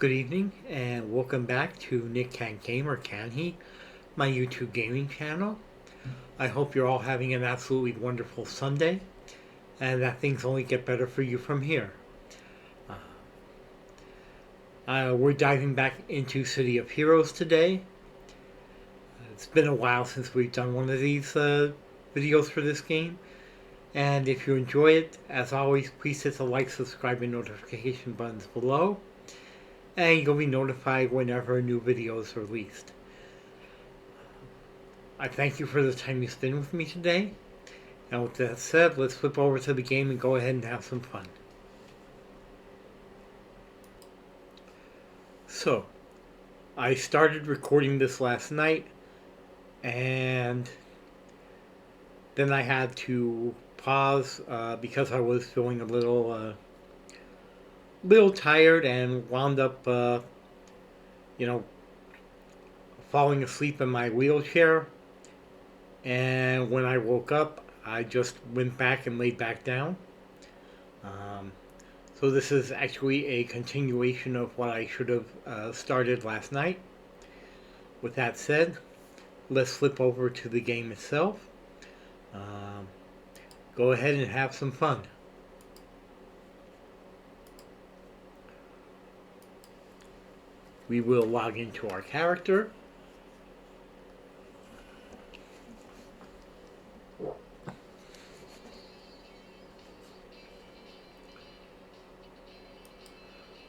Good evening and welcome back to Nick Can Game or Can He, my YouTube gaming channel. I hope you're all having an absolutely wonderful Sunday and that things only get better for you from here. We're diving back into City of Heroes today. It's been a while since we've done one of these videos for this game. And if you enjoy it, as always, please hit the like, subscribe, and notification buttons below. And you'll be notified whenever a new video is released. I thank you for the time you spend with me today. And with that said, let's flip over to the game and go ahead and have some fun. So, I started recording this last night, and then I had to pause because I was feeling a little tired and wound up, falling asleep in my wheelchair. And when I woke up, I just went back and laid back down. So this is actually a continuation of what I should have started last night. With that said, let's flip over to the game itself. Go ahead and have some fun. We will log into our character.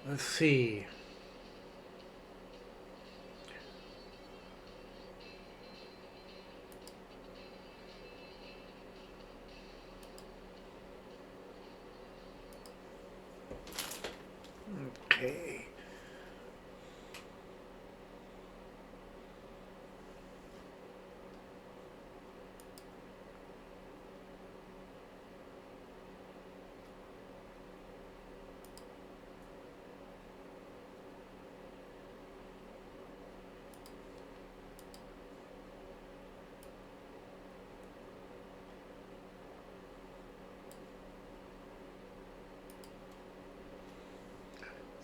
Let's see. Okay.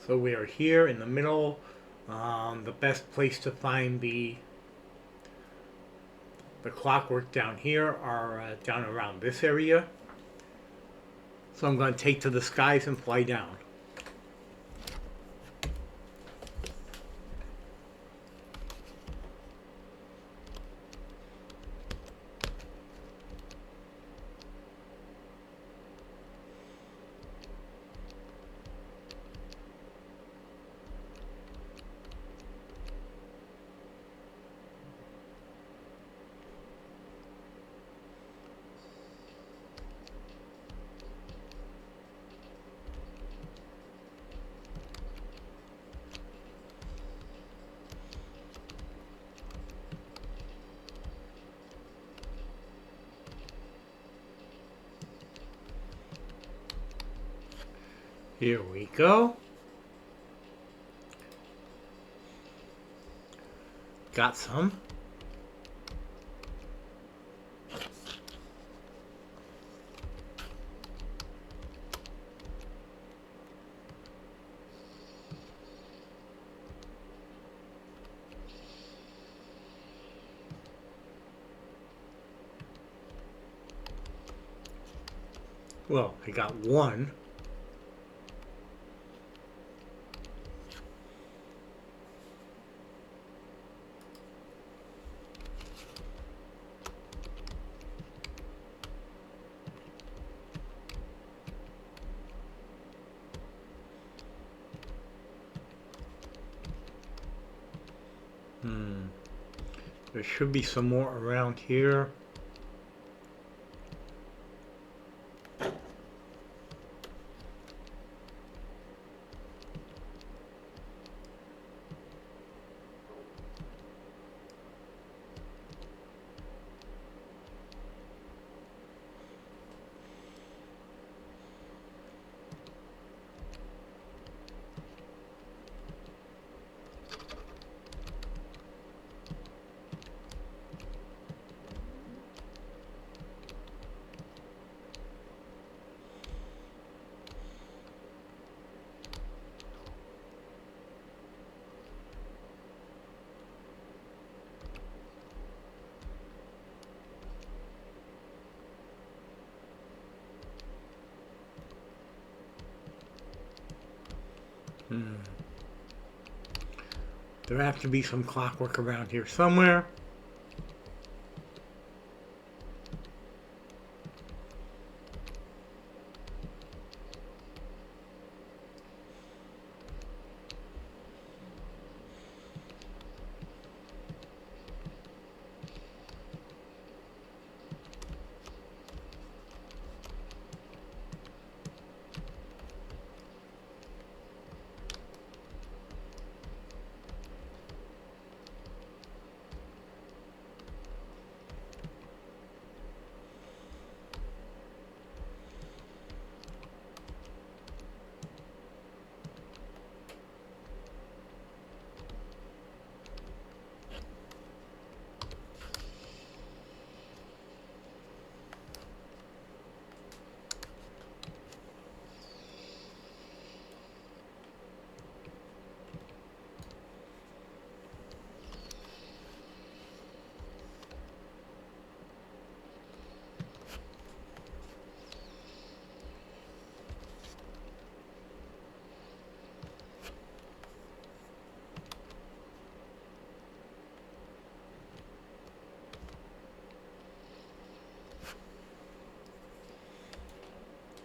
So we are here in the middle. The best place to find the clockwork down here are down around this area. So I'm going to take to the skies and fly down. Here we go. Got some. Well, I got one. There should be some more around here. There has to be some clockwork around here somewhere.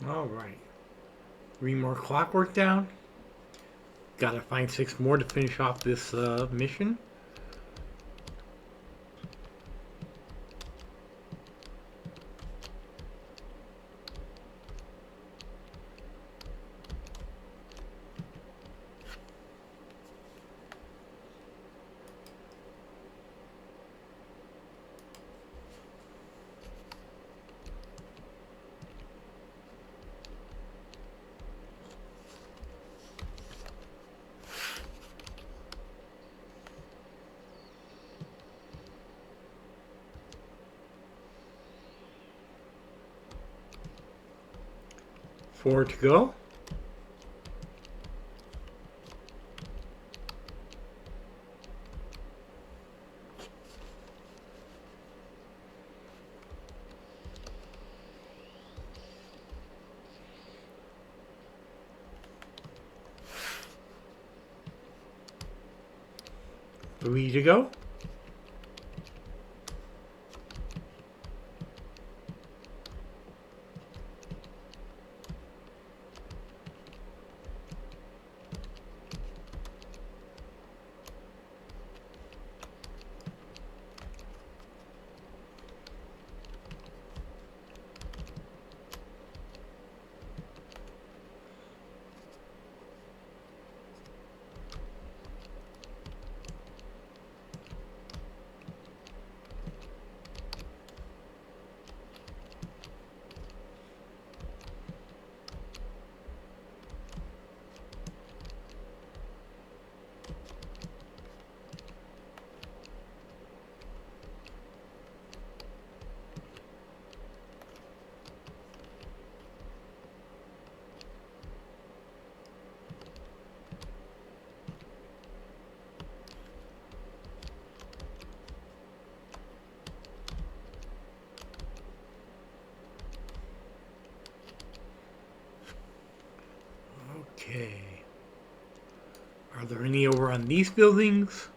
Alright. 3 more clockwork down. Gotta find 6 more to finish off this mission. Four to go. Three to go. Okay. Are there any over on these buildings?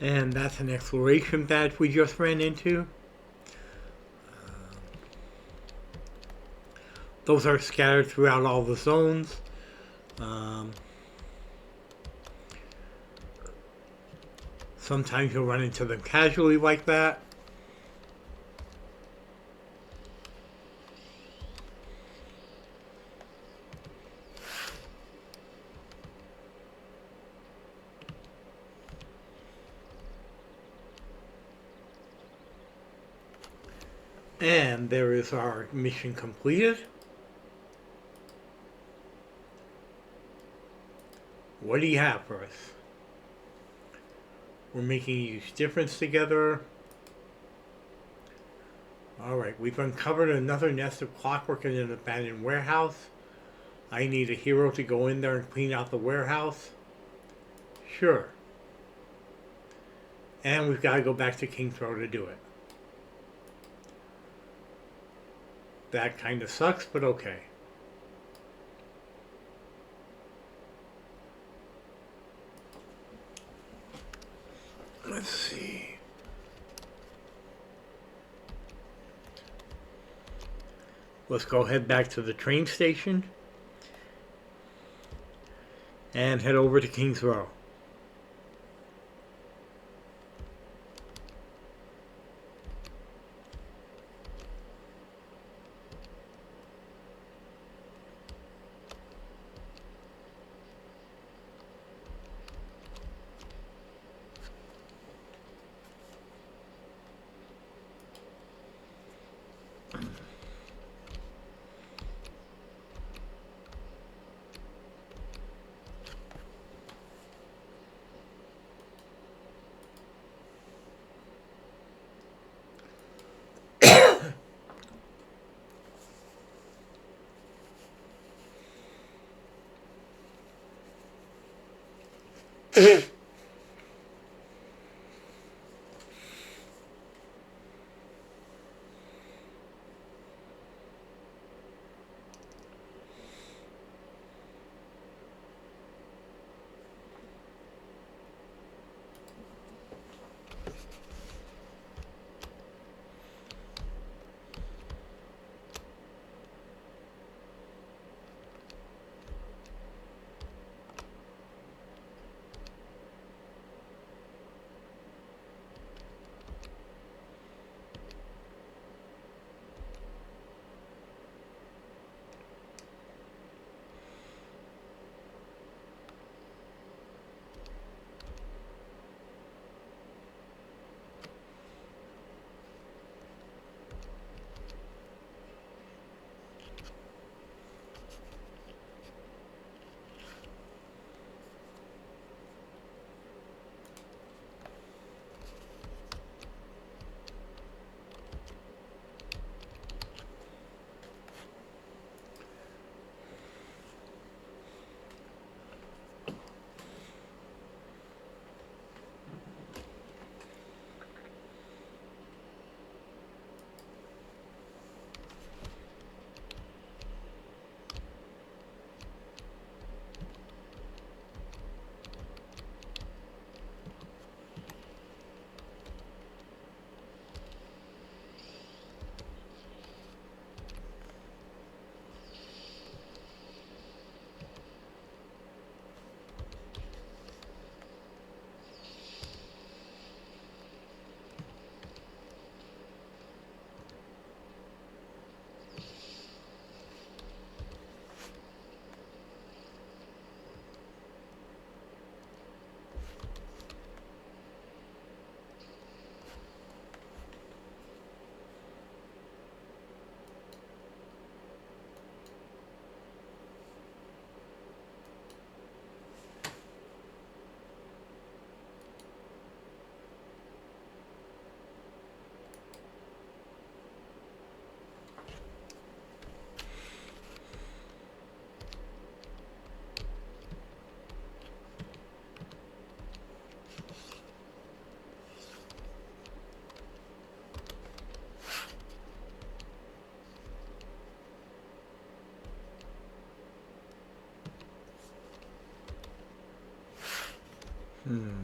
And that's an exploration badge we just ran into. Those are scattered throughout all the zones. Sometimes you'll run into them casually like that. And there is our mission completed. What do you have for us? We're making a huge difference together. Alright, we've uncovered another nest of clockwork in an abandoned warehouse. I need a hero to go in there and clean out the warehouse. Sure. And we've got to go back to King's Row to do it. That kind of sucks, but okay. Let's see. Let's go head back to the train station and head over to King's Row. Hmm.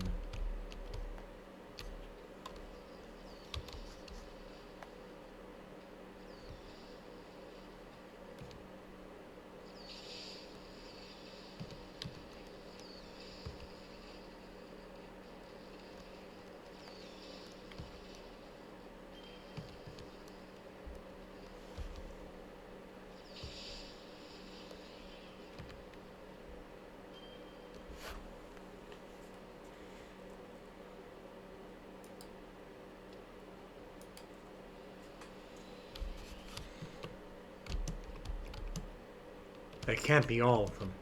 That can't be all of them.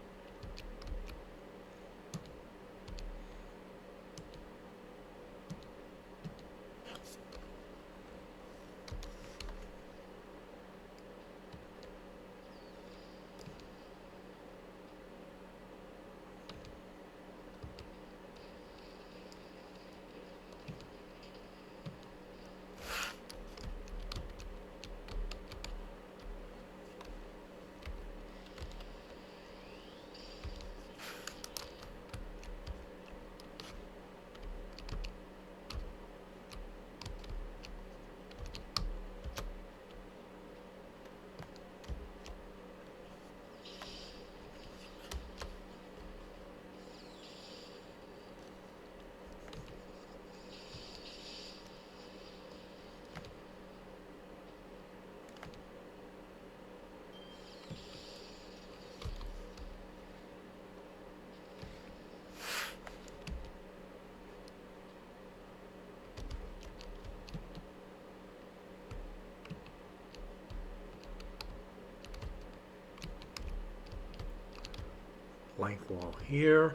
Blank wall here.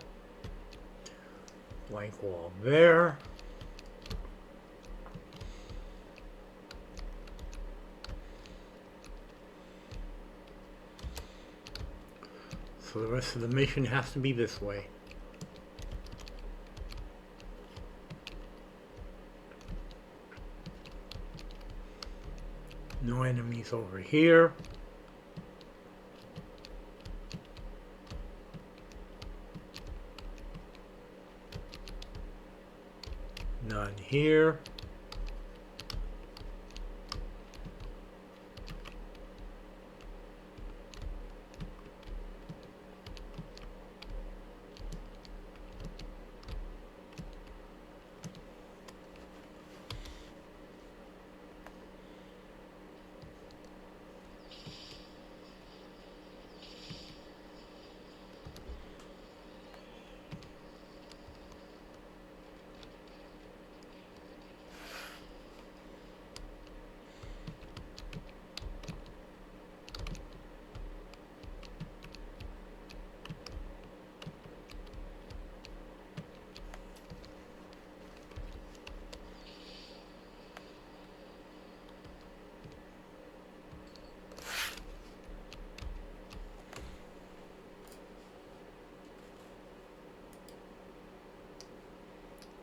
Blank wall there. So the rest of the mission has to be this way. No enemies over here. None here.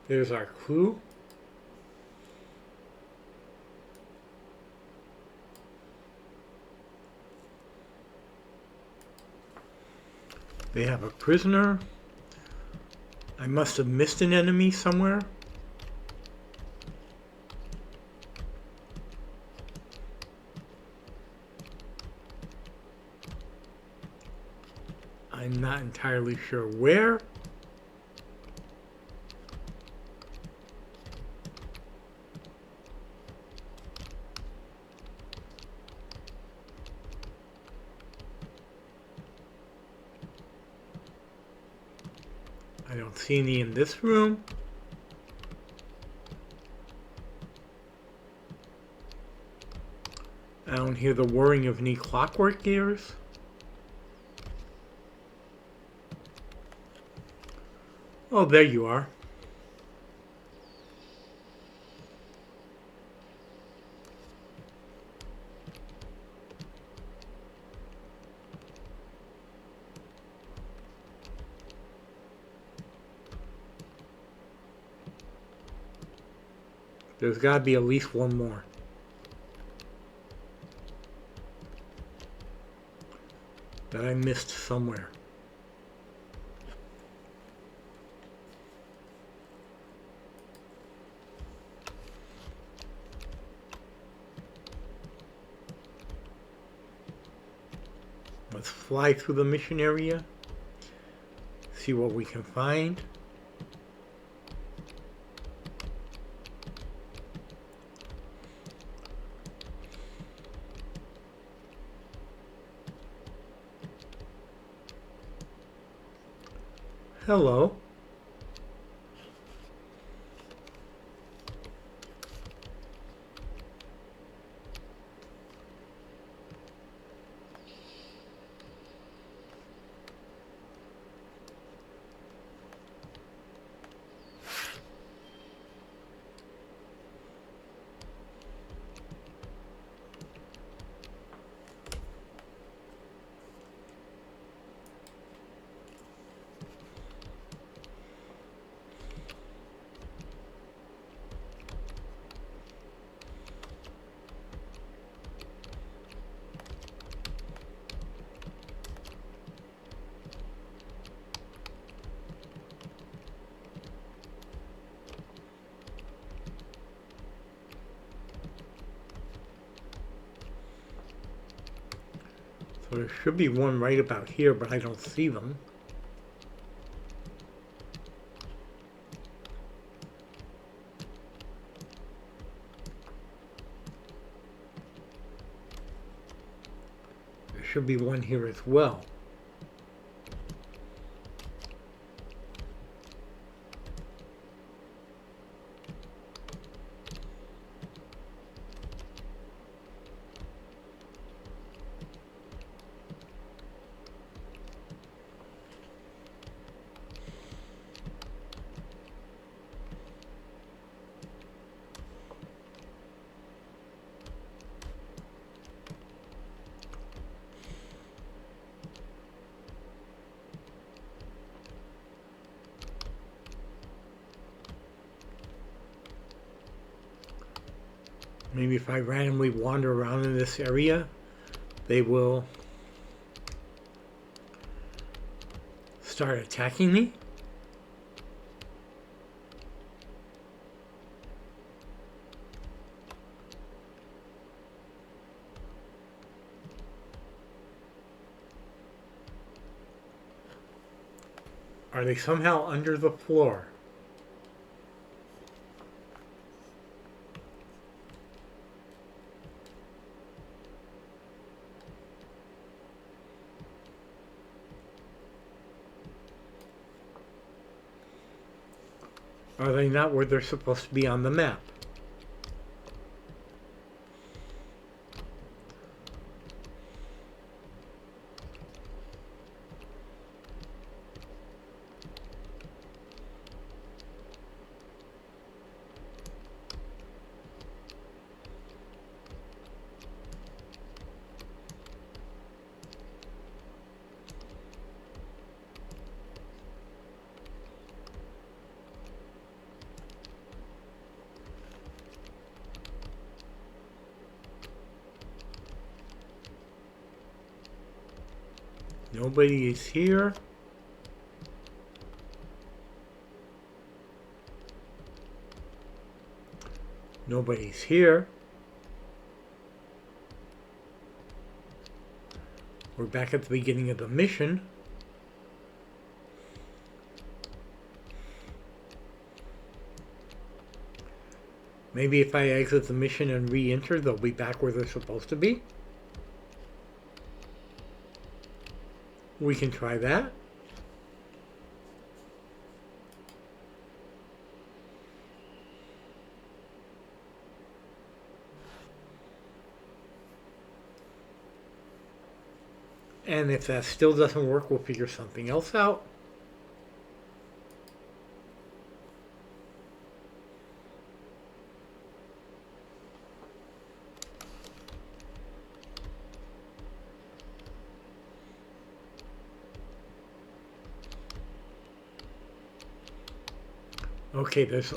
There's our clue. They have a prisoner. I must have missed an enemy somewhere. I'm not entirely sure where. I don't see any in this room. I don't hear the whirring of any clockwork gears. Oh, there you are. There's got to be at least one more. That I missed somewhere. Let's fly through the mission area. See what we can find. Hello. So there should be one right about here, but I don't see them. There should be one here as well. Maybe if I randomly wander around in this area, they will start attacking me. Are they somehow under the floor? Are they not where they're supposed to be on the map? Nobody is here. Nobody's here. We're back at the beginning of the mission. Maybe if I exit the mission and re-enter, they'll be back where they're supposed to be. We can try that. And if that still doesn't work, we'll figure something else out. Okay, there's...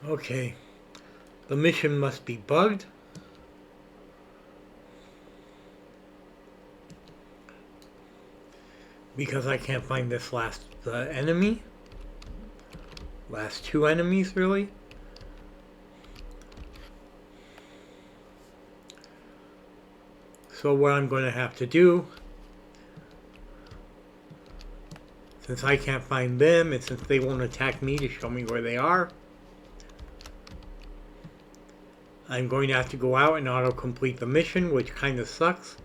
Okay, the mission must be bugged. Because I can't find this last enemy. Last two enemies, really. So what I'm going to have to do, since I can't find them, and since they won't attack me to show me where they are, I'm going to have to go out and auto-complete the mission, which kind of sucks.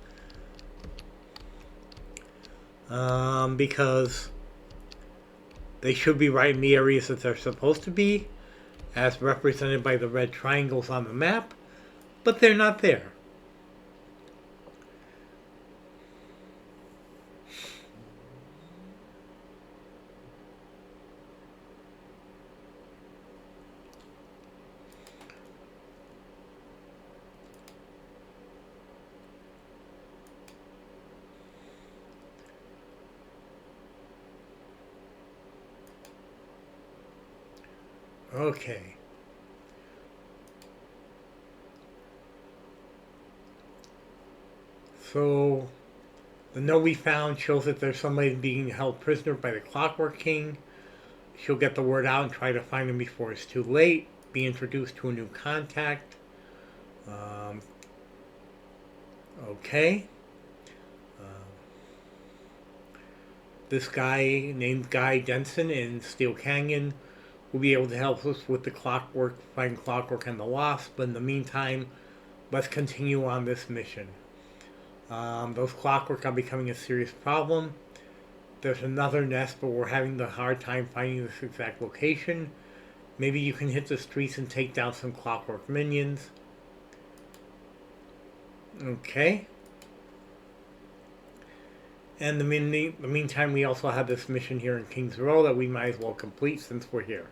Because they should be right in the areas that they're supposed to be, as represented by the red triangles on the map, but they're not there. Okay. So, the note we found shows that there's somebody being held prisoner by the Clockwork King. She'll get the word out and try to find him before it's too late. Be introduced to a new contact. Okay. This guy named Guy Denson in Steel Canyon will be able to help us with the Clockwork, find Clockwork and the Wasp. But in the meantime, let's continue on this mission. Those Clockwork are becoming a serious problem. There's another nest, but we're having a hard time finding this exact location. Maybe you can hit the streets and take down some Clockwork minions. Okay. And in the meantime, we also have this mission here in Kings Row that we might as well complete since we're here.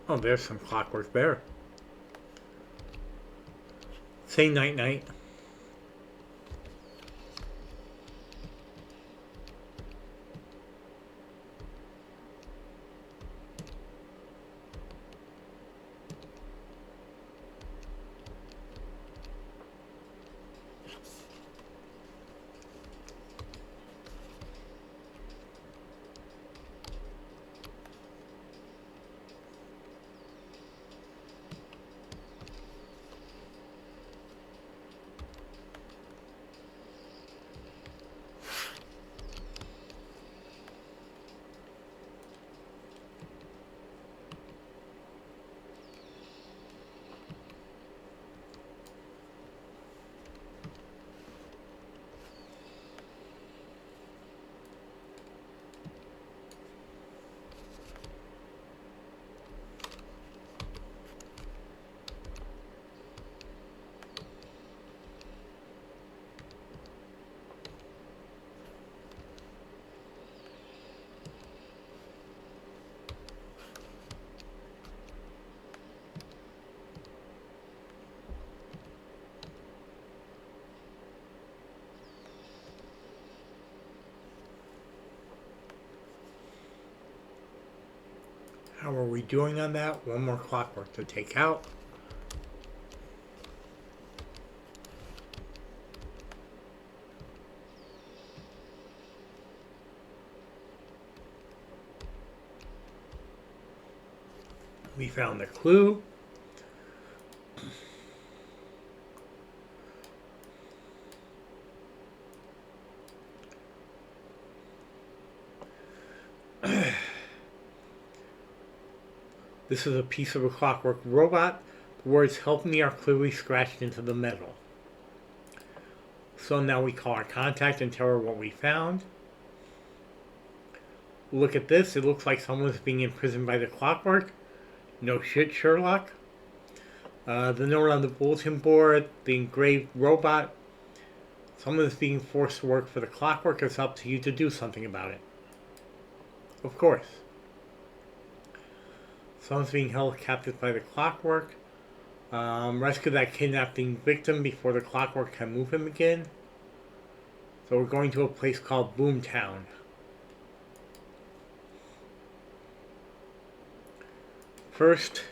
Oh, there's some Clockwork there. Say night-night. How are we doing on that? One more Clockwork to take out. We found the clue. This is a piece of a Clockwork robot. The words "help me" are clearly scratched into the metal. So now we call our contact and tell her what we found. Look at this. It looks like someone's being imprisoned by the Clockwork. No shit, Sherlock. The note on the bulletin board, the engraved robot. Someone is being forced to work for the Clockwork. It's up to you to do something about it. Of course. Someone's being held captive by the Clockwork. Rescue that kidnapping victim before the Clockwork can move him again. So we're going to a place called Boomtown. First,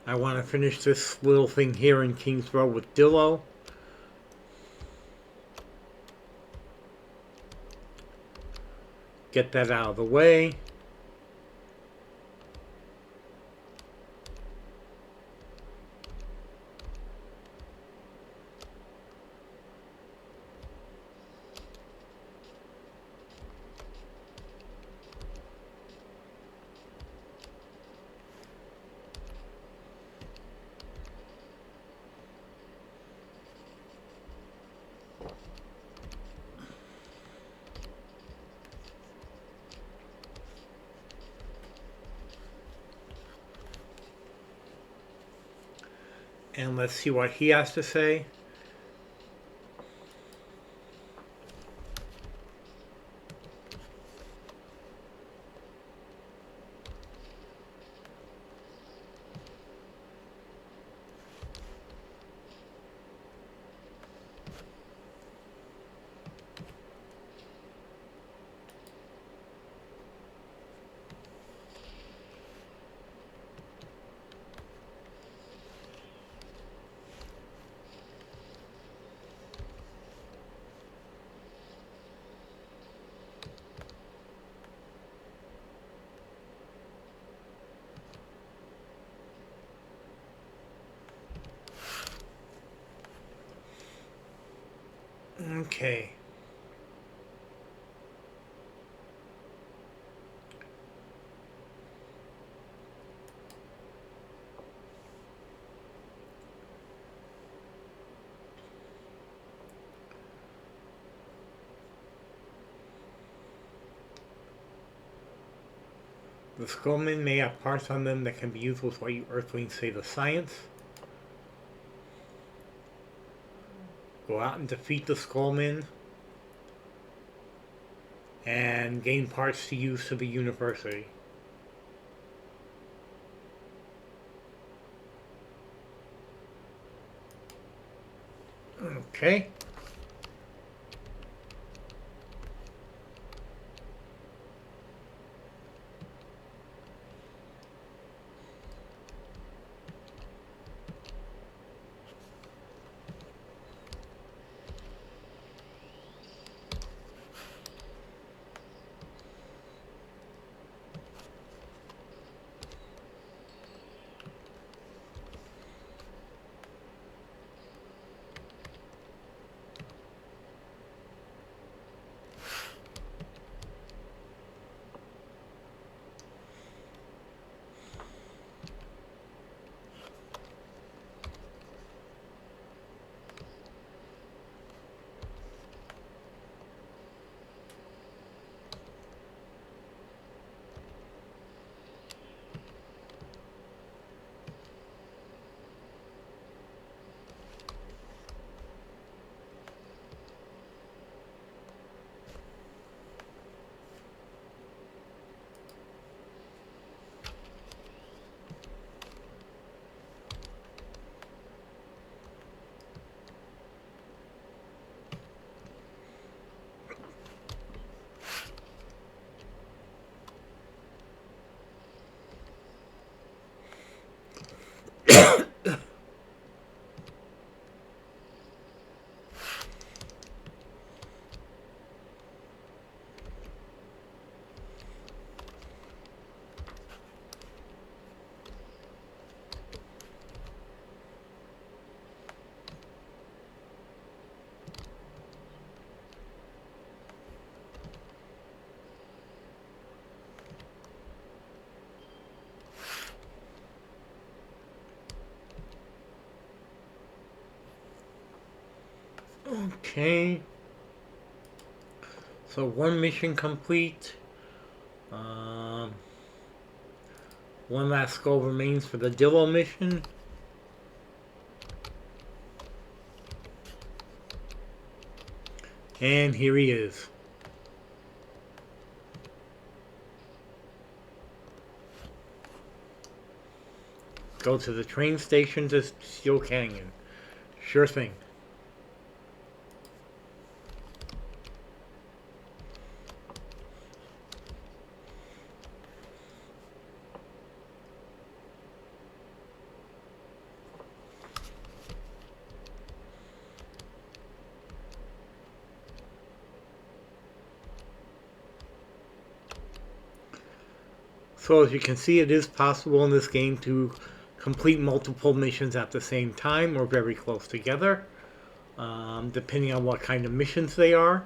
I want to finish this little thing here in Kings Row with Dillo. get that out of the way. And let's see what he has to say. Okay. The Skullmen may have parts on them that can be used with what you Earthlings say the science. Go out and defeat the Skullmen and gain parts to use to the university. Okay. Okay. So one mission complete. Um, One last skull remains for the Dillo mission. And here he is. Go to the train station to Steel Canyon. Sure thing. So as you can see, it is possible in this game to complete multiple missions at the same time or very close together, depending on what kind of missions they are.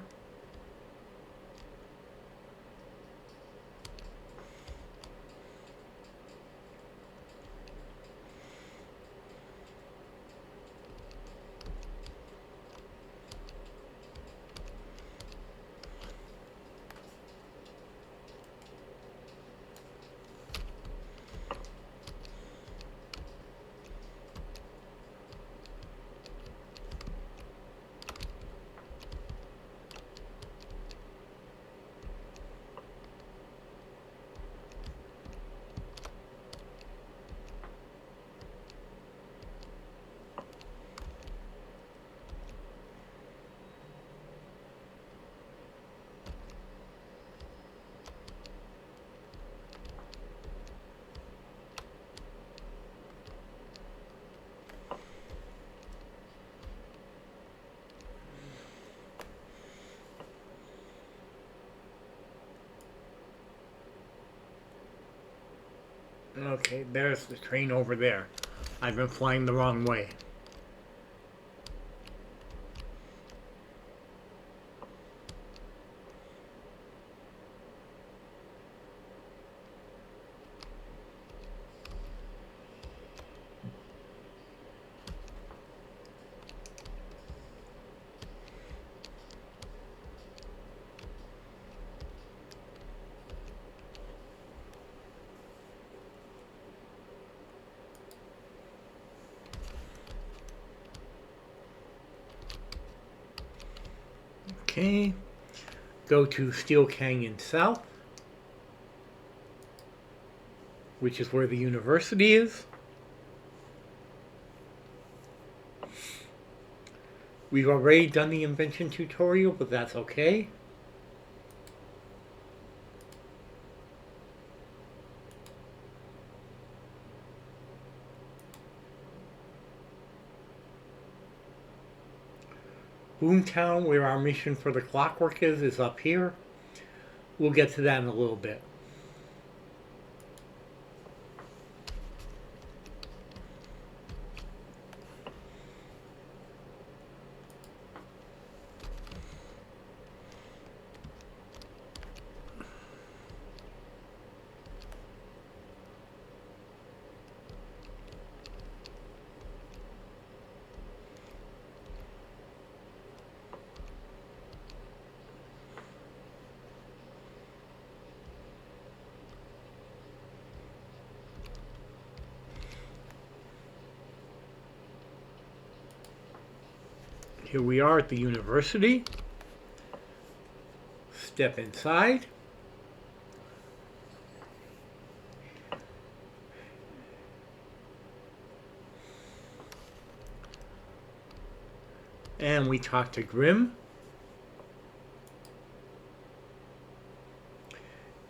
Okay, there's the train over there. I've been flying the wrong way. Okay, go to Steel Canyon South, which is where the university is. We've already done the invention tutorial, but that's okay. Boomtown, where our mission for the clockwork is up here. We'll get to that in a little bit. Here we are at the university. Step inside. And we talk to Grim.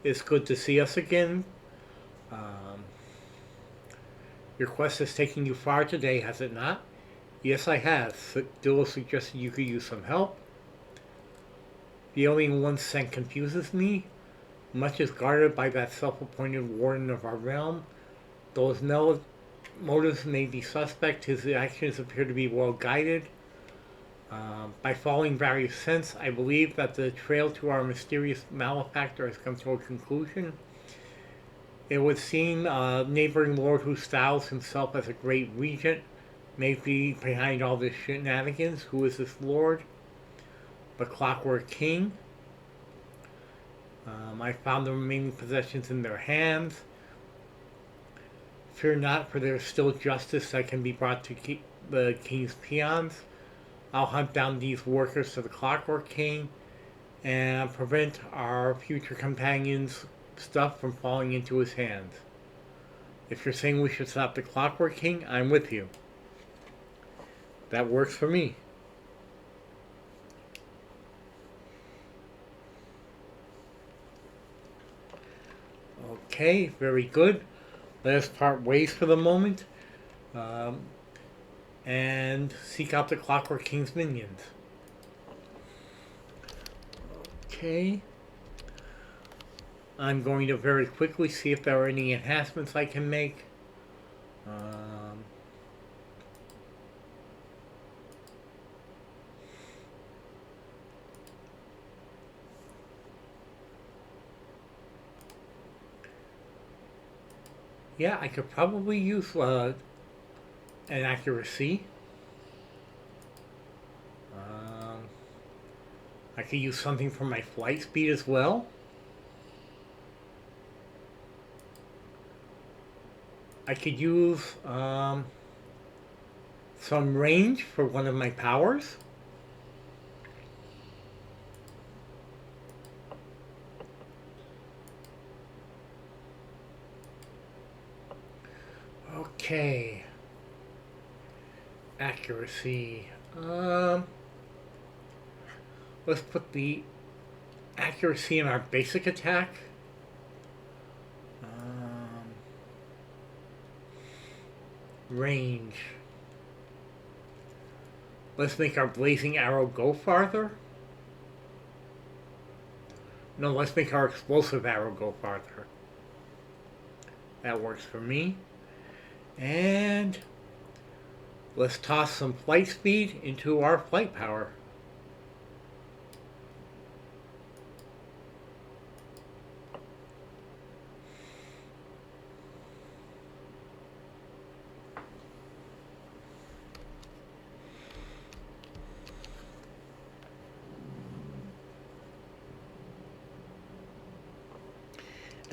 It's good to see us again. Your quest has taken you far today, has it not? Yes, I have. Dilla suggested you could use some help. The alien one sent confuses me. Much is guarded by that self-appointed warden of our realm. Though his motives may be suspect, his actions appear to be well guided. By following various scents, I believe that the trail to our mysterious malefactor has come to a conclusion. It would seem a neighboring lord who styles himself as a great regent may be behind all this shenanigans. Who is this lord? The Clockwork King. I found the remaining possessions in their hands. Fear not, for there is still justice that can be brought to the king's peons. I'll hunt down these workers to the Clockwork King and prevent our future companions' stuff from falling into his hands. If you're saying we should stop the Clockwork King, I'm with you. That works for me. Okay, very good. Let us part ways for the moment. And seek out the Clockwork King's minions. Okay. I'm going to very quickly see if there are any enhancements I can make. Yeah, I could probably use an accuracy. Um, I could use something for my flight speed as well. I could use some range for one of my powers. Okay. Accuracy. Let's put the accuracy in our basic attack. Range. Let's make our blazing arrow go farther. No, let's make our explosive arrow go farther. That works for me. And let's toss some flight speed into our flight power.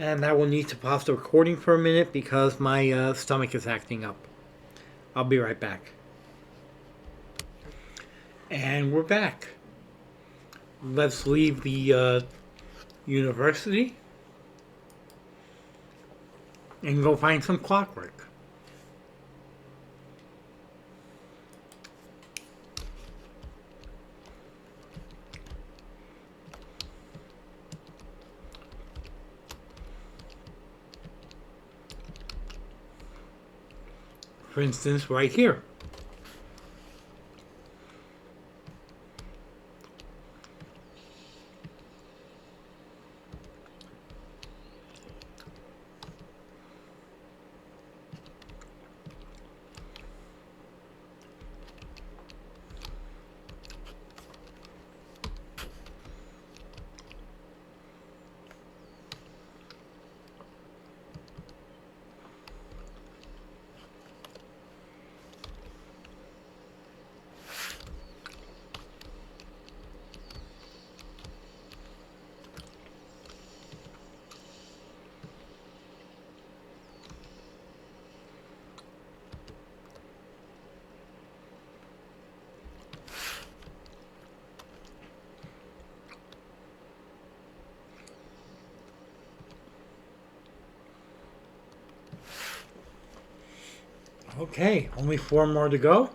And I will need to pause the recording for a minute because my stomach is acting up. I'll be right back. And we're back. Let's leave the university and go find some clockwork. For instance, right here. Okay, only 4 more to go.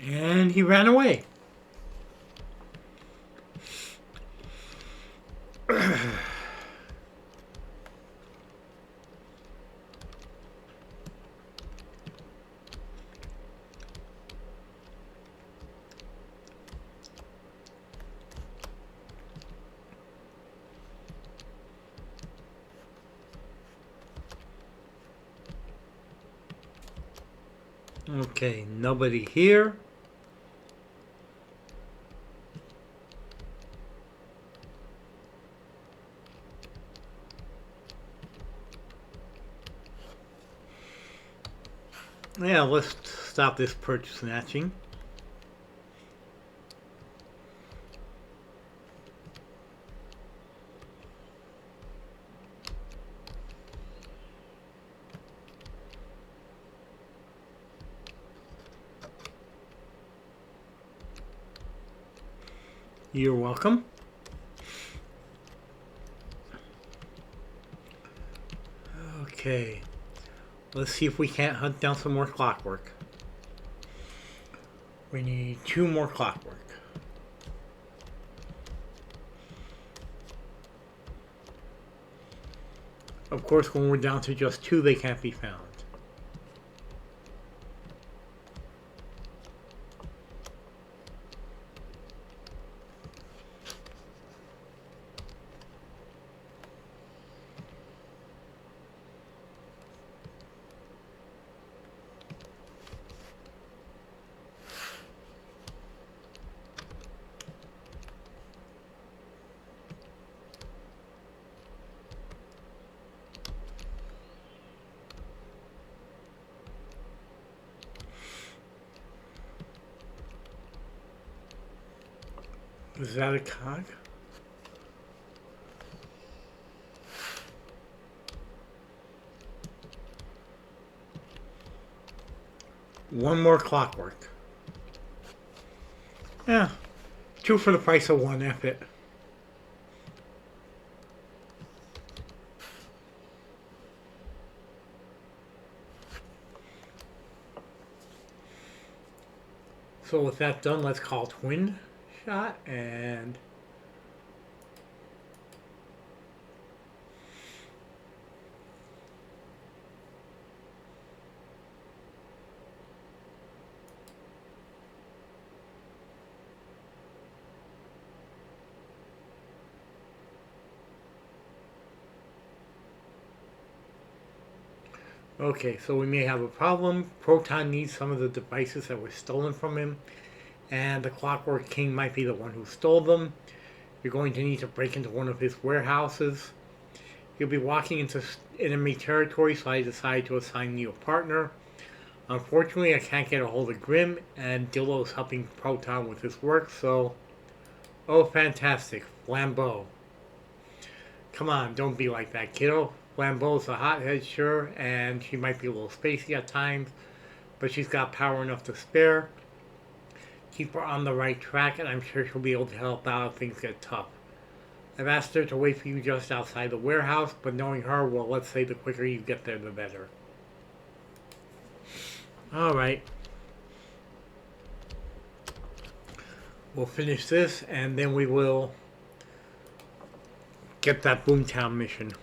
And he ran away. Okay, nobody here. Yeah, let's stop this perch snatching. You're welcome. Okay. Let's see if we can't hunt down some more clockwork. We need 2 more clockwork. Of course, when we're down to just 2, they can't be found. Is that a cog? One more clockwork. Yeah. 2 for the price of 1, F it. So with that done, let's call twin shot and okay, so we may have a problem. Proton needs some of the devices that were stolen from him, and the Clockwork King might be the one who stole them. You're going to need to break into one of his warehouses. You'll be walking into enemy territory, so I decided to assign you a partner. Unfortunately, I can't get a hold of Grim, and Dillo's helping Proton with his work, so... Oh, fantastic. Flambeau. Come on, don't be like that, kiddo. Flambeau's a hothead, sure, and she might be a little spacey at times, but she's got power enough to spare. Keep her on the right track, and I'm sure she'll be able to help out if things get tough. I've asked her to wait for you just outside the warehouse, but knowing her, well, let's say the quicker you get there, the better. Alright. We'll finish this, and then we will get that Boomtown mission.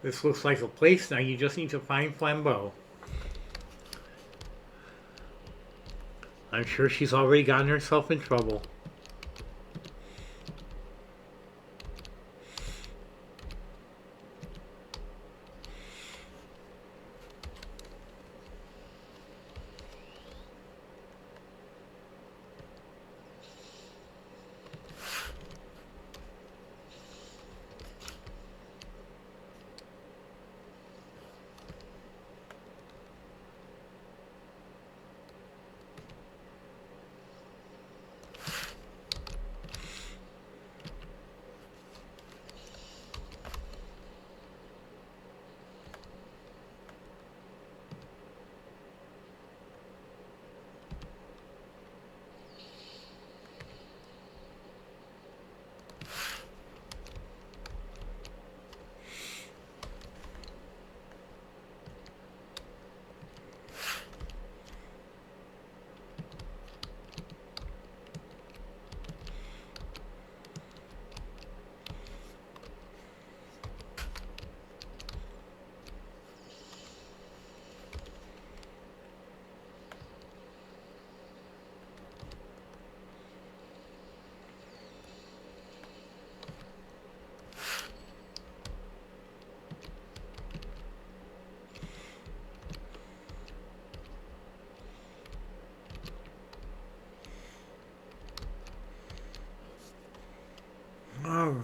This looks like a place. Now you just need to find Flambeau. I'm sure she's already gotten herself in trouble.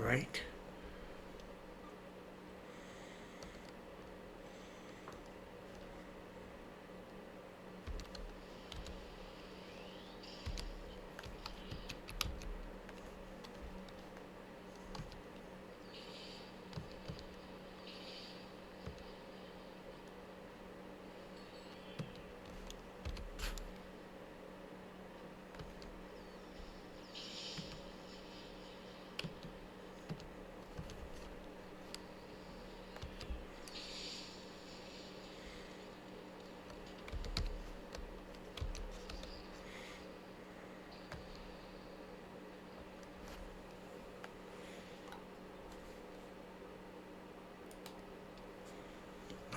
right.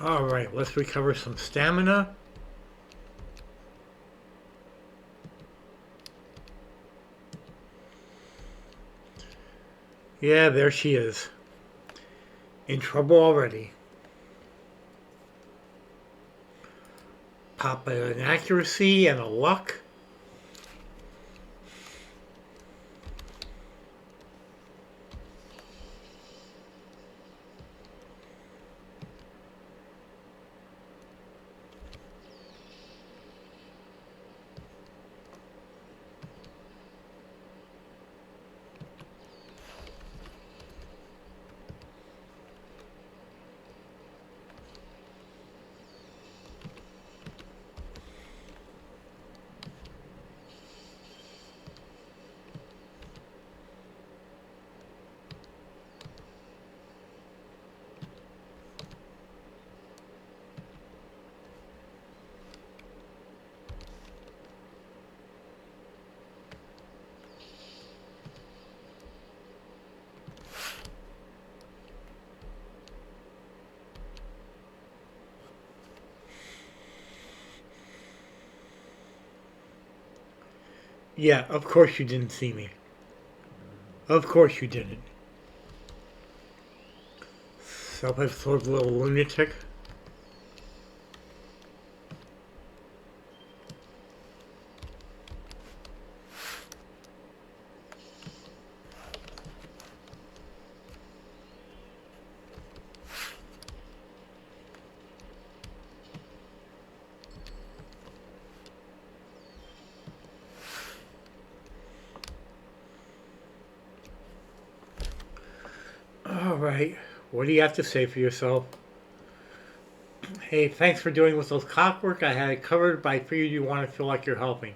Alright, let's recover some stamina. Yeah, there she is. In trouble already. Pop an accuracy and a luck. Yeah, of course you didn't see me. Of course you didn't. Self-absorbed little lunatic. Alright, what do you have to say for yourself? Hey, thanks for doing with those clockwork. I had it covered, but I figured you want to feel like you're helping.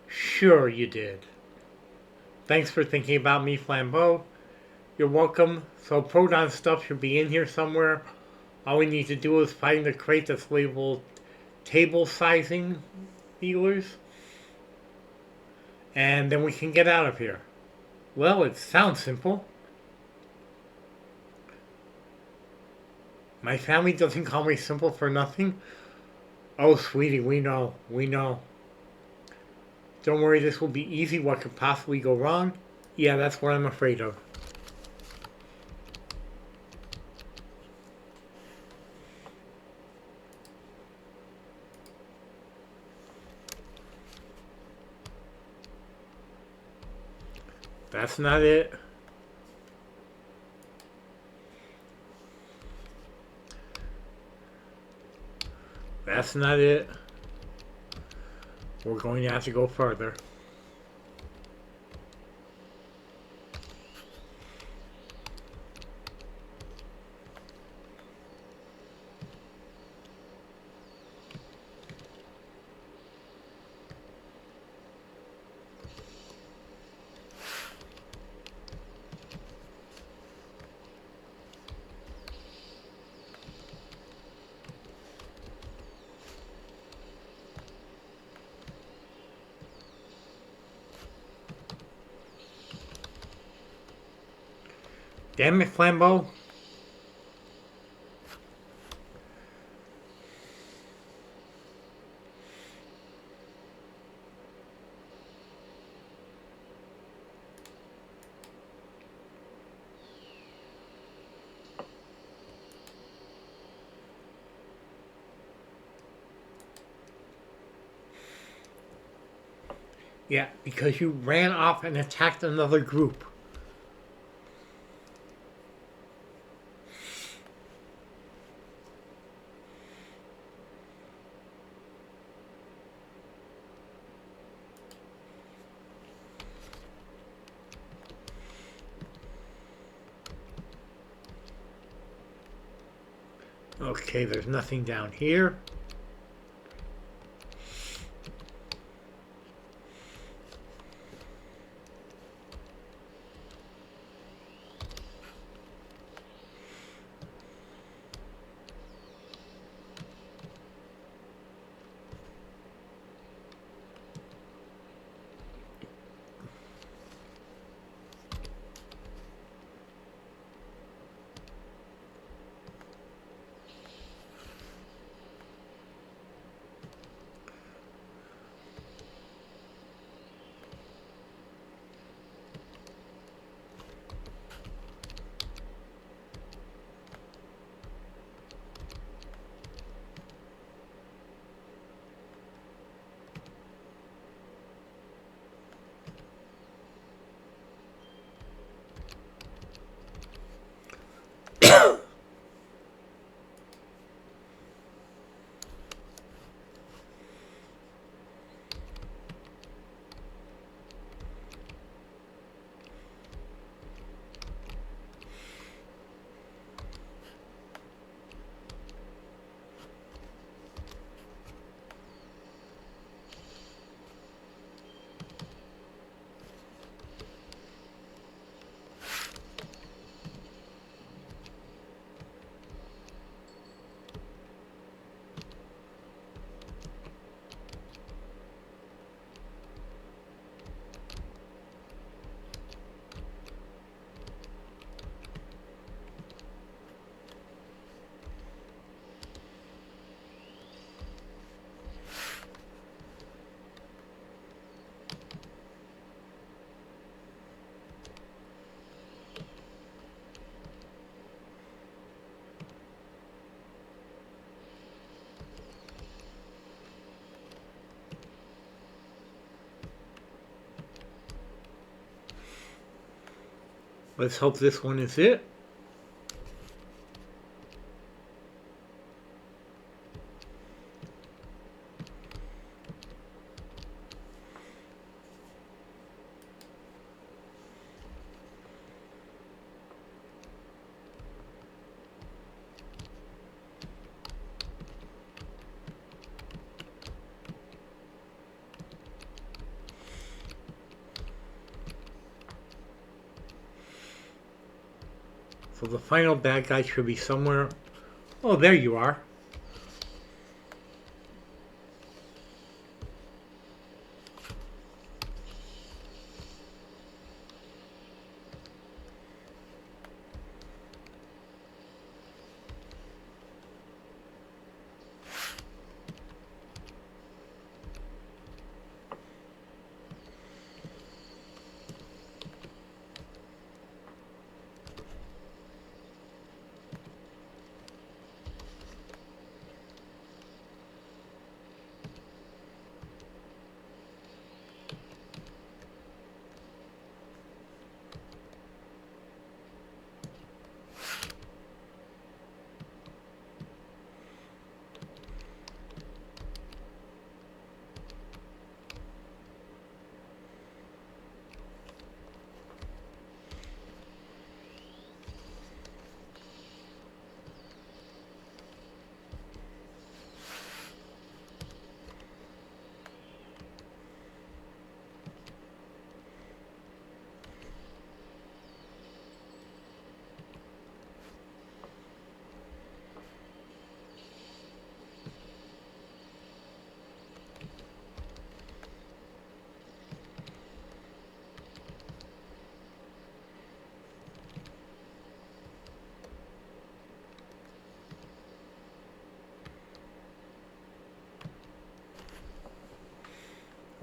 Sure you did. Thanks for thinking about me, Flambeau. You're welcome. So Proton stuff should be in here somewhere. All we need to do is find the crate that's labeled table sizing dealers. And then we can get out of here. Well, it sounds simple. My family doesn't call me simple for nothing. Oh, sweetie, we know. We know. Don't worry, this will be easy. What could possibly go wrong? Yeah, that's what I'm afraid of. That's not it. That's not it. We're going to have to go further. Damn it, Flambeau. Yeah, because you ran off and attacked another group. Okay, there's nothing down here. Let's hope this one is it. So the final bad guy should be somewhere. Oh, there you are.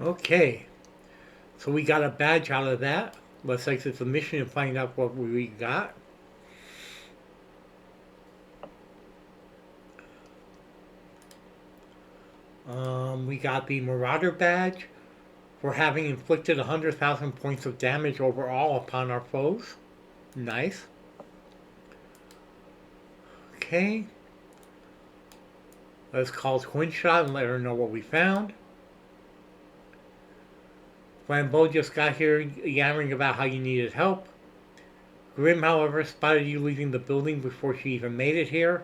Okay, so we got a badge out of that. Let's exit the mission and find out what we got. We got the Marauder badge for having inflicted 100,000 points of damage overall upon our foes. Nice. Okay. Let's call Twin Shot and let her know what we found. Flambeau just got here yammering about how you needed help. Grim, however, spotted you leaving the building before she even made it here.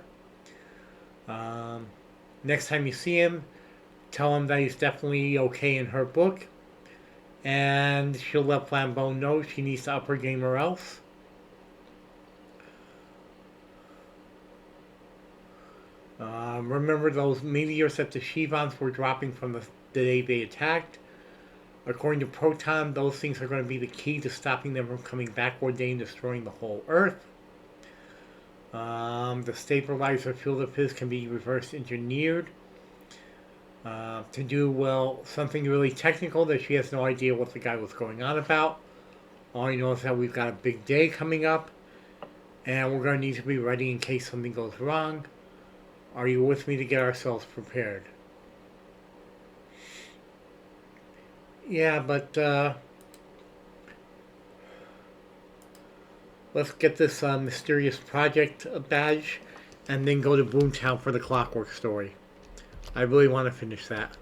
Um, Next time you see him, tell him that he's definitely okay in her book, and she'll let Flambeau know she needs to up her game or else. Remember those meteors that the Shivans were dropping from the day they attacked? According to Proton, those things are going to be the key to stopping them from coming back one day and destroying the whole Earth. The stabilizer field of his can be reverse engineered to do, well, something really technical that she has no idea what the guy was going on about. All you know is that we've got a big day coming up, and we're going to need to be ready in case something goes wrong. Are you with me to get ourselves prepared? Yeah, but let's get this mysterious project badge and then go to Boomtown for the Clockwork story. I really want to finish that.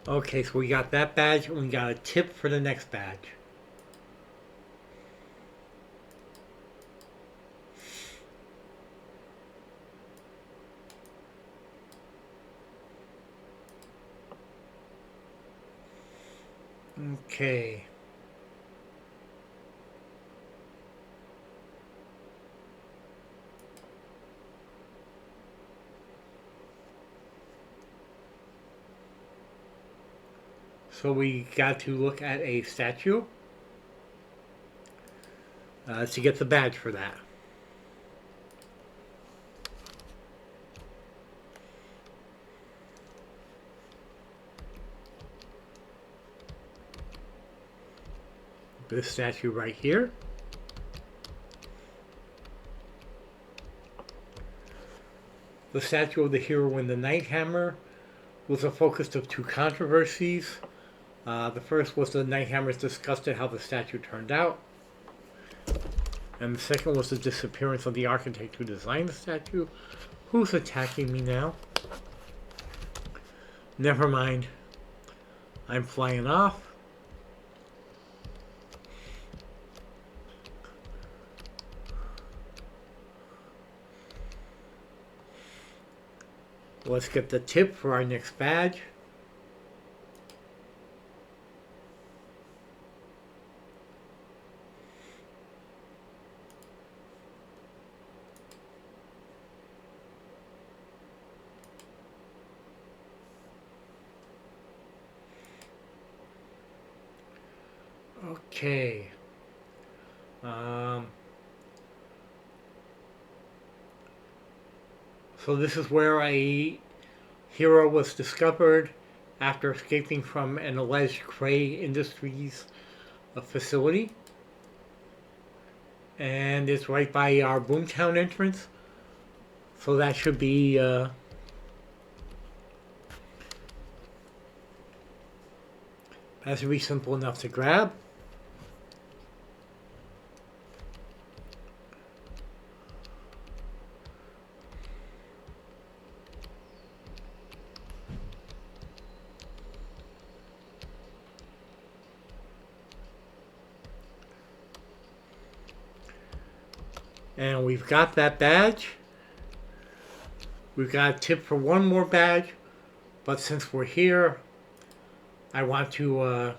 Okay, so we got that badge and we got a tip for the next badge. Okay. So we got to look at a statue to get the badge for that. This statue right here. The statue of the hero in the Nighthammer was the focus of two controversies. The first was the Nighthammers discussed how the statue turned out. And the second was the disappearance of the architect who designed the statue. Who's attacking me now? Never mind. I'm flying off. Let's get the tip for our next badge. Okay. So this is where a hero was discovered after escaping from an alleged Cray Industries facility. And it's right by our Boomtown entrance. So that should be that should be simple enough to grab. And we've got that badge. We've got a tip for one more badge. But since we're here, I want to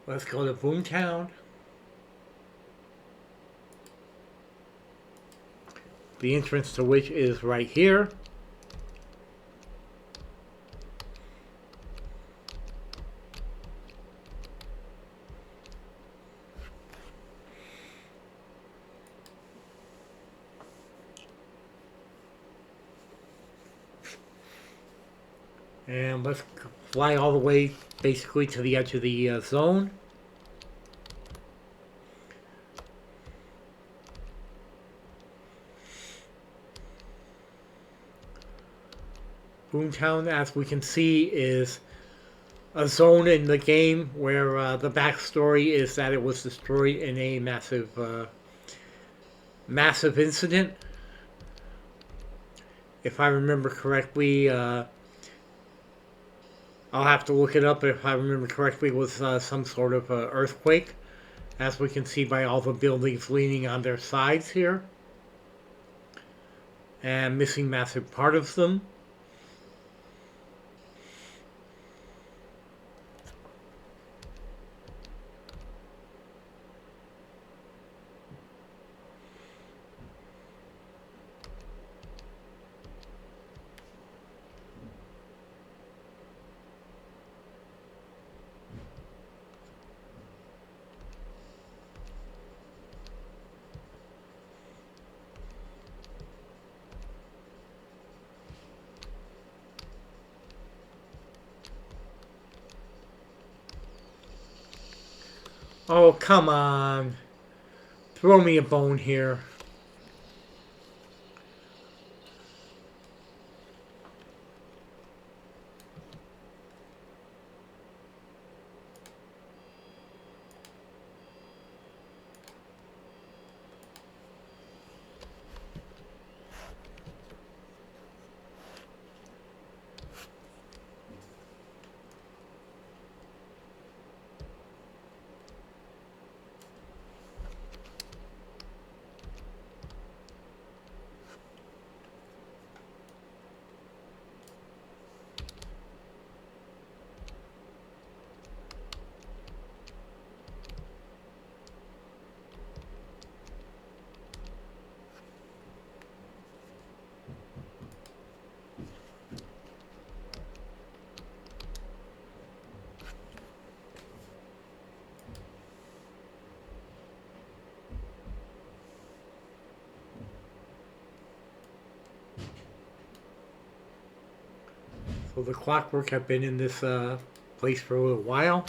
let's go to Boomtown. The entrance to which is right here. And let's fly all the way basically to the edge of the zone. Boomtown, as we can see, is a zone in the game where the backstory is that it was destroyed in a massive incident. If I remember correctly, I'll have to look it up, but if I remember correctly, it was some sort of earthquake, as we can see by all the buildings leaning on their sides here, and missing massive part of them. Oh, come on. Throw me a bone here. So the Clockwork have been in this place for a little while.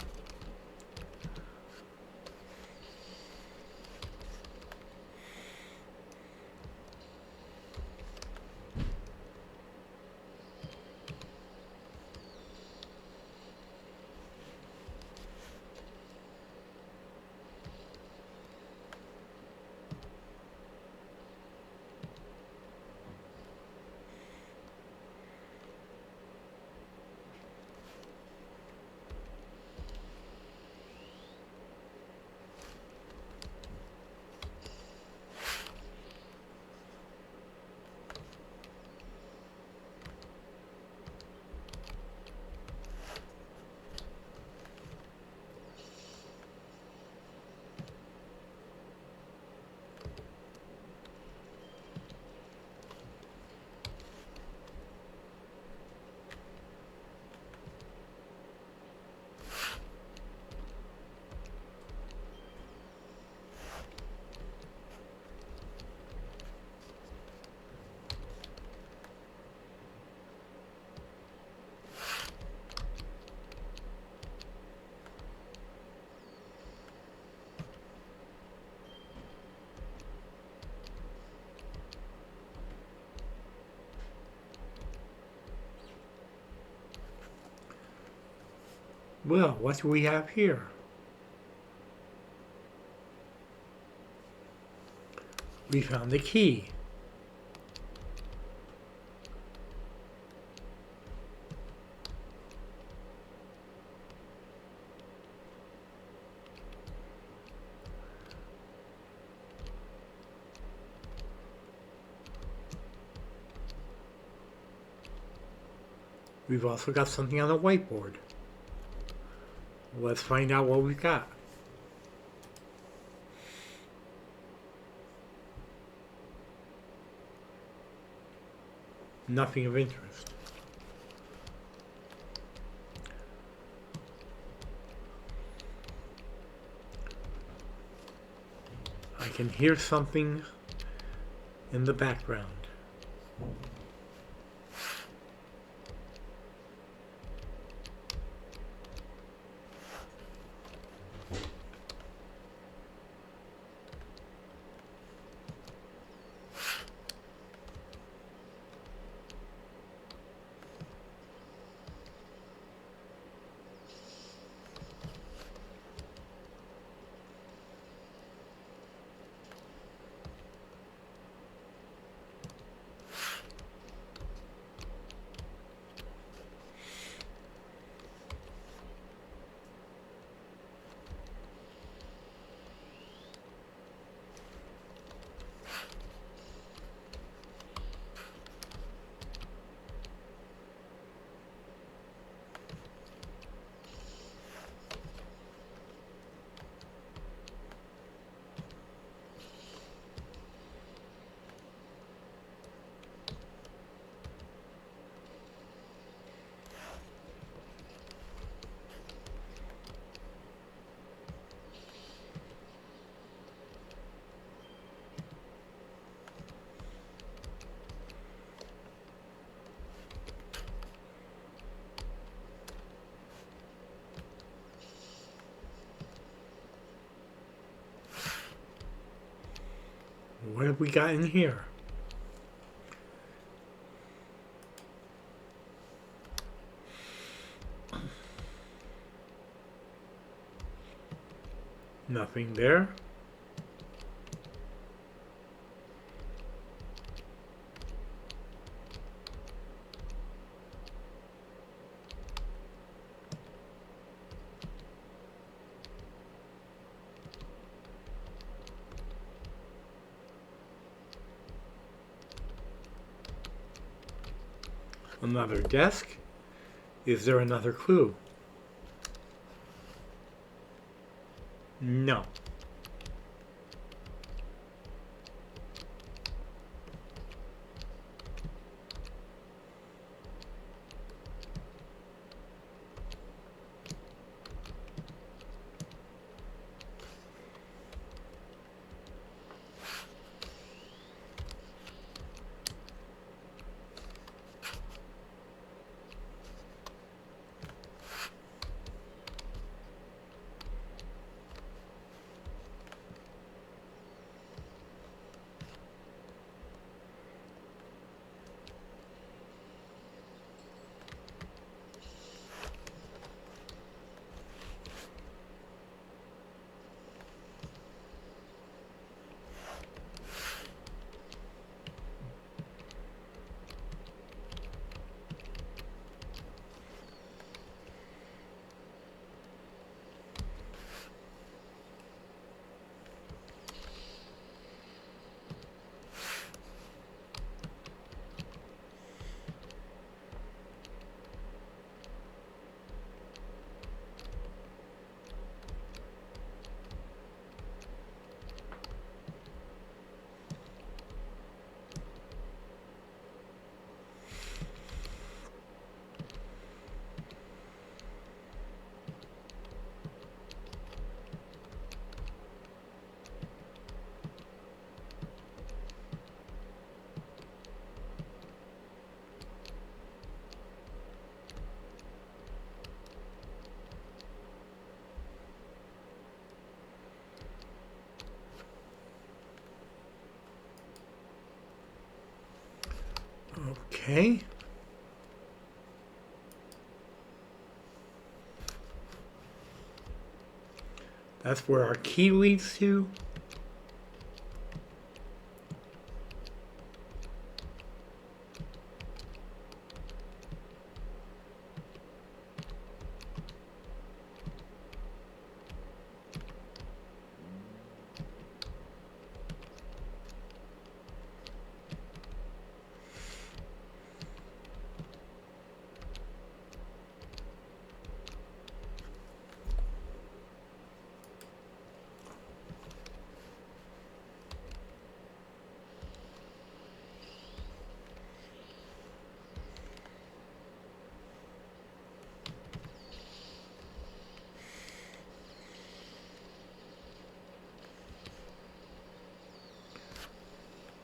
Well, what do we have here? We found the key. We've also got something on the whiteboard. Let's find out what we've got. Nothing of interest. I can hear something in the background. What have we got in here? Nothing there. Another desk. Is there another clue? No. Okay. That's where our key leads to.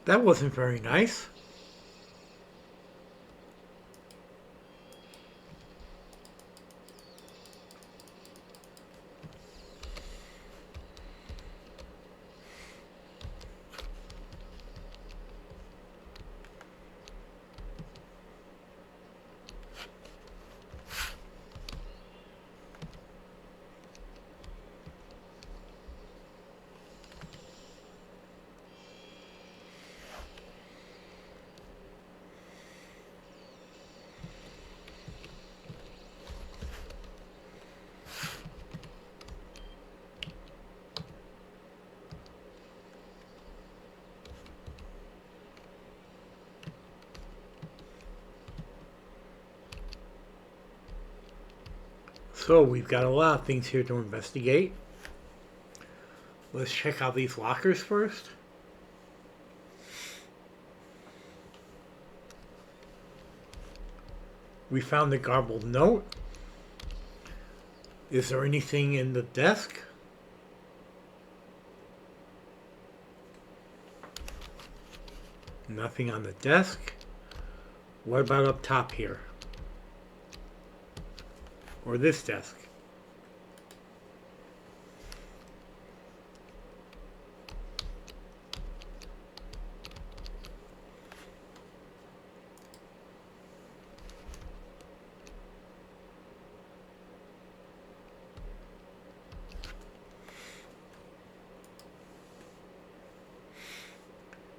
That wasn't very nice. So we've got a lot of things here to investigate. Let's check out these lockers first. We found the garbled note. Is there anything in the desk? Nothing on the desk. What about up top here? Or this desk?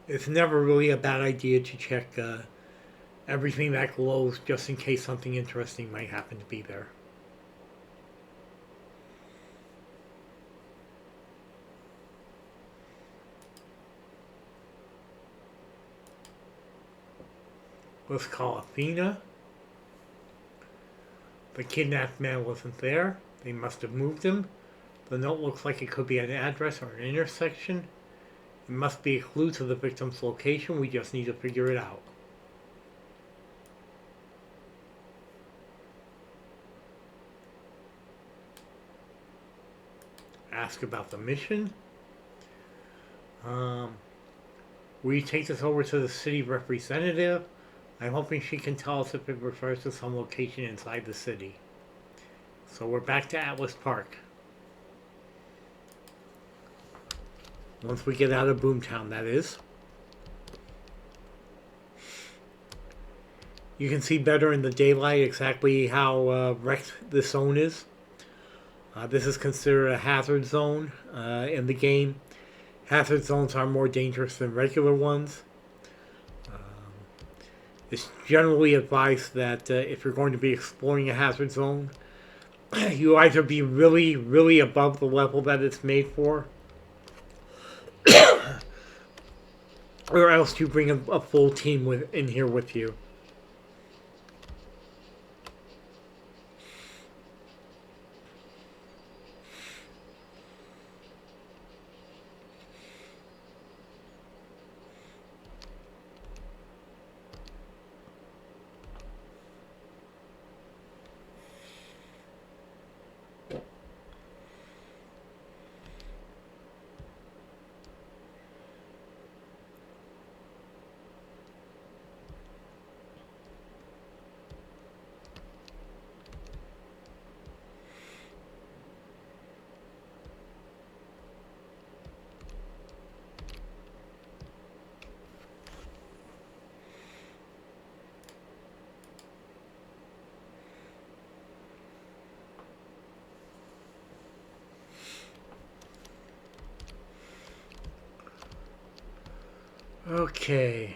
It's never really a bad idea to check everything that glows just in case something interesting might happen to be there. Let's call Athena. The kidnapped man wasn't there. They must have moved him. The note looks like it could be an address or an intersection. It must be a clue to the victim's location. We just need to figure it out. Ask about the mission. We take this over to the city representative. I'm hoping she can tell us if it refers to some location inside the city. So we're back to Atlas Park. Once we get out of Boomtown, that is. You can see better in the daylight exactly how wrecked this zone is. This is considered a hazard zone in the game. Hazard zones are more dangerous than regular ones. It's generally advised that if you're going to be exploring a hazard zone, you either be really, really above the level that it's made for, or else you bring a full team in here with you. Okay.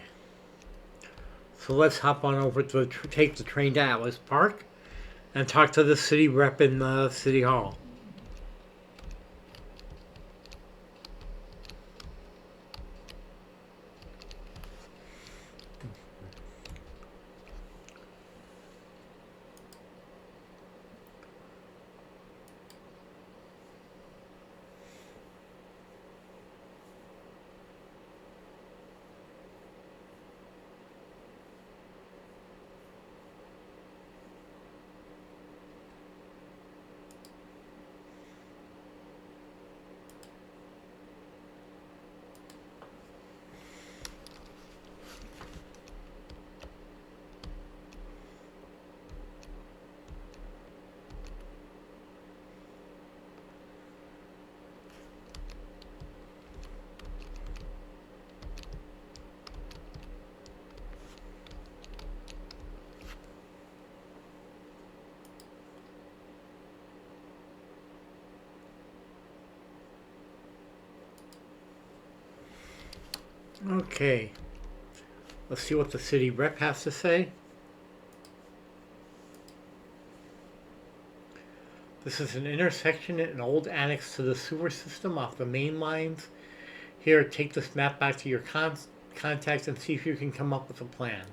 So let's hop on over to take the train to Atlas Park and talk to the city rep in City Hall. Okay, let's see what the city rep has to say. This is an intersection in an old annex to the sewer system off the main lines. Here, take this map back to your contacts and see if you can come up with a plan.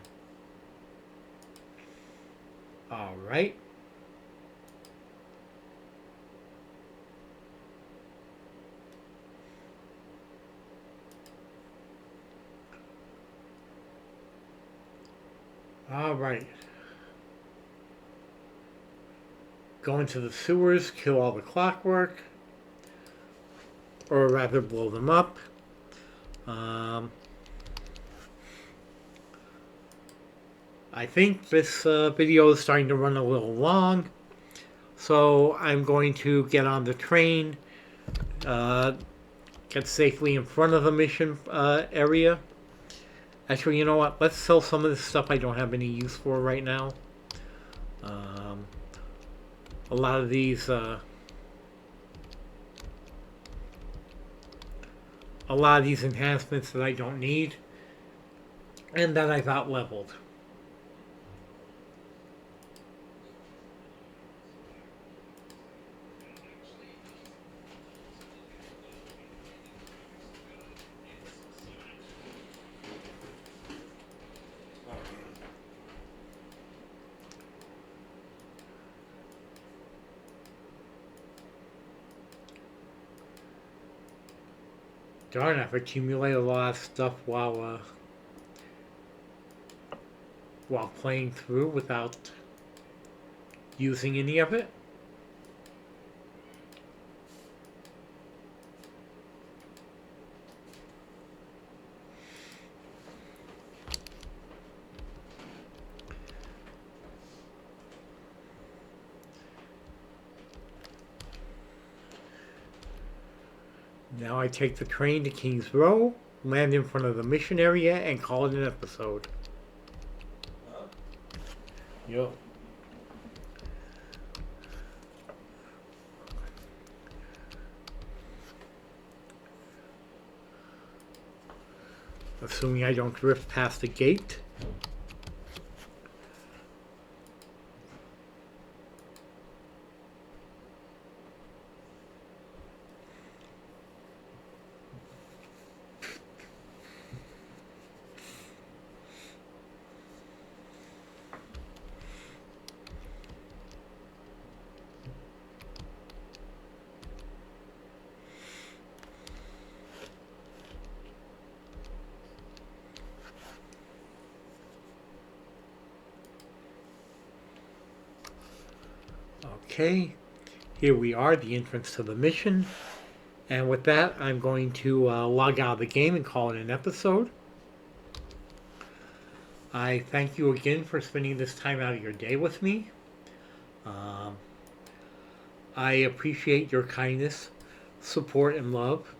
All right. All right. Go into the sewers, kill all the clockwork, or rather blow them up. I think this video is starting to run a little long, so I'm going to get on the train, get safely in front of the mission area. Actually, you know what? Let's sell some of this stuff I don't have any use for right now. A lot of these enhancements that I don't need and that I've out leveled. Darn, I've accumulated a lot of stuff while playing through without using any of it. Now I take the train to Kings Row, land in front of the mission area, and call it an episode. Yo. Assuming I don't drift past the gate. Okay, here we are, the entrance to the mission. And with that, I'm going to log out of the game and call it an episode. I thank you again for spending this time out of your day with me. I appreciate your kindness, support, and love.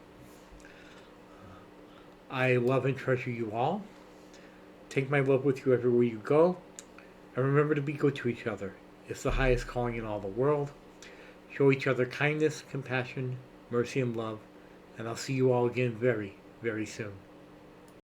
I love and treasure you all. Take my love with you everywhere you go. And remember to be good to each other. It's the highest calling in all the world. Show each other kindness, compassion, mercy, and love. And I'll see you all again very, very soon.